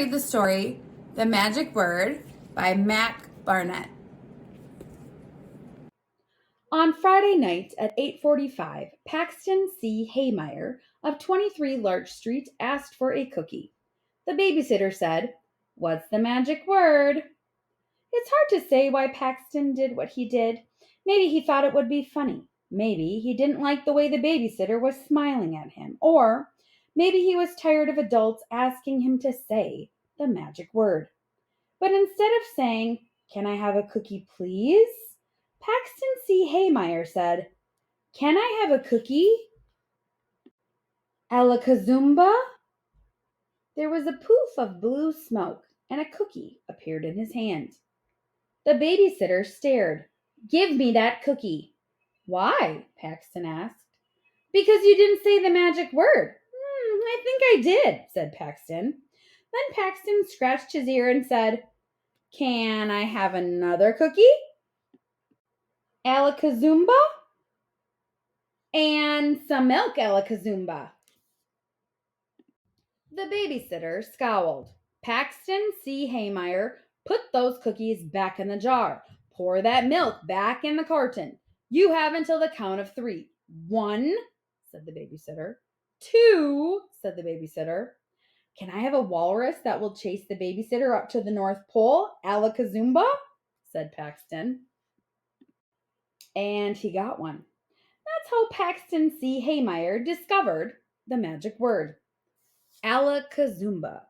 read the story, The Magic Word by Mac Barnett. On Friday night at 8:45, Paxton C. Haymeyer of 23 Larch Street asked for a cookie. The babysitter said, "What's the magic word?" It's hard to say why Paxton did what he did. Maybe he thought it would be funny. Maybe he didn't like the way the babysitter was smiling at him. Or maybe he was tired of adults asking him to say the magic word. But instead of saying, "Can I have a cookie, please?" Paxton C. Haymeyer said, "Can I have a cookie?" Alakazumba? There was a poof of blue smoke, and a cookie appeared in his hand. The babysitter stared. "Give me that cookie." "Why?" Paxton asked. "Because you didn't say the magic word." I think I did," said Paxton. Then Paxton scratched his ear and said, "Can I have another cookie?" Alakazumba? And some milk, Alakazumba. The babysitter scowled. "Paxton C. Haymeyer, put those cookies back in the jar. Pour that milk back in the carton. You have until the count of 3. 1, said the babysitter. 2, said the babysitter. "Can I have a walrus that will chase the babysitter up to the North Pole, Alakazumba?" said Paxton. And he got one. That's how Paxton C. Haymeyer discovered the magic word. Alakazumba.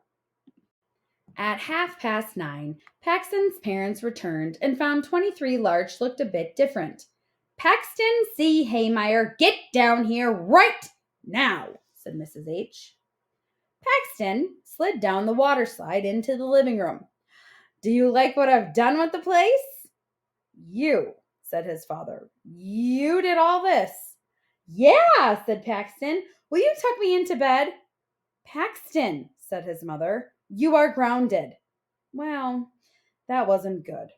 At 9:30, Paxton's parents returned and found 23 Larch looked a bit different. "Paxton C. Haymeyer, get down here right now," said Mrs. H. Paxton slid down the water slide into the living room. "Do you like what I've done with the place?" "You," said his father. "You did all this." "Yeah," said Paxton. "Will you tuck me into bed?" "Paxton," said his mother, "you are grounded." Well, that wasn't good.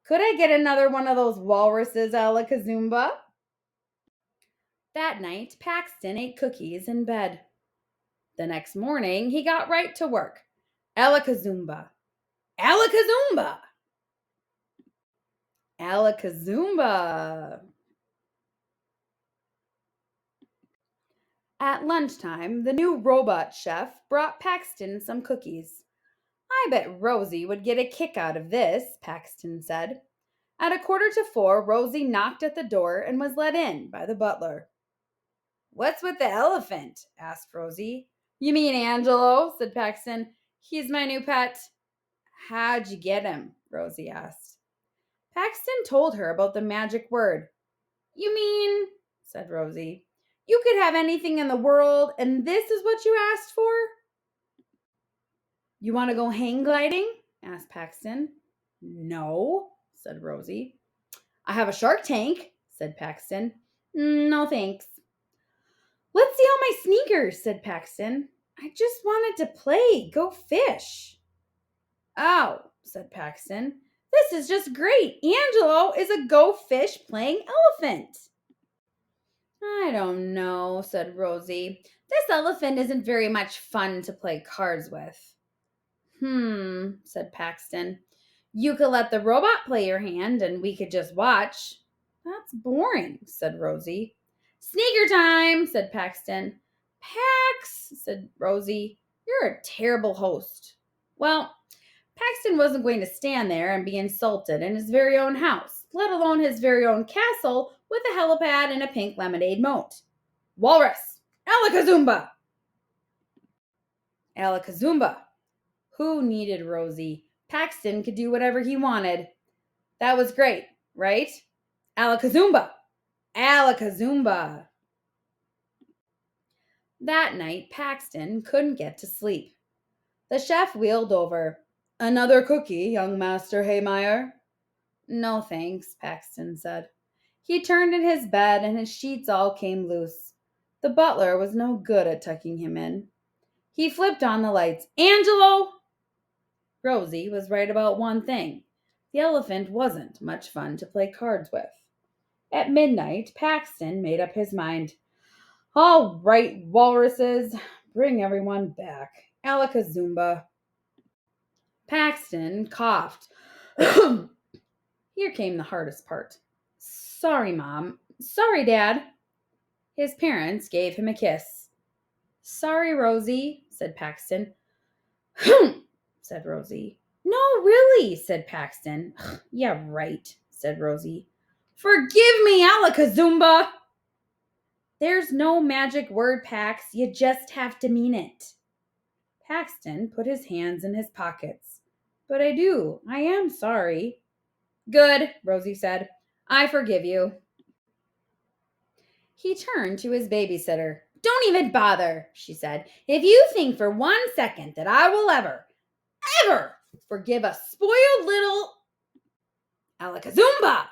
"Could I get another one of those walruses, Alakazumba?" That night, Paxton ate cookies in bed. The next morning, he got right to work. Alakazumba. Alakazumba. Alakazumba. At lunchtime, the new robot chef brought Paxton some cookies. "I bet Rosie would get a kick out of this," Paxton said. At 3:45, Rosie knocked at the door and was let in by the butler. "What's with the elephant?" asked Rosie. "You mean Angelo?" said Paxton. "He's my new pet." "How'd you get him?" Rosie asked. Paxton told her about the magic word. "You mean," said Rosie, "you could have anything in the world, and this is what you asked for?" "You want to go hang gliding?" asked Paxton. "No," said Rosie. "I have a shark tank," said Paxton. "No, thanks." "Let's see all my sneakers," said Paxton. "I just wanted to play, go fish." "Oh," said Paxton, "this is just great. Angelo is a go fish playing elephant." "I don't know," said Rosie. "This elephant isn't very much fun to play cards with." Said Paxton. "You could let the robot play your hand and we could just watch." "That's boring," said Rosie. "Sneaker time," said Paxton. "Pax," said Rosie, "you're a terrible host." Well, Paxton wasn't going to stand there and be insulted in his very own house, let alone his very own castle with a helipad and a pink lemonade moat. "Walrus! Alakazumba!" Alakazumba. Who needed Rosie? Paxton could do whatever he wanted. That was great, right? Alakazumba! Alakazumba! That night, Paxton couldn't get to sleep. The chef wheeled over. "Another cookie, young Master Haymeyer?" "No, thanks," Paxton said. He turned in his bed and his sheets all came loose. The butler was no good at tucking him in. He flipped on the lights. "Angelo!" Rosie was right about one thing. The elephant wasn't much fun to play cards with. At midnight, Paxton made up his mind. "All right, walruses, bring everyone back. Alakazumba." Paxton coughed. Here came the hardest part. Sorry, Mom. Sorry, Dad. His parents gave him a kiss. Sorry, Rosie, said Paxton. Said Rosie. No, really, said Paxton. Yeah, right, said Rosie. Forgive me, Alakazumba! There's no magic word, Pax. You just have to mean it. Paxton put his hands in his pockets. But I do. I am sorry. Good, Rosie said. I forgive you. He turned to his babysitter. Don't even bother, she said. If you think for 1 second that I will ever forgive a spoiled little Alakazumba,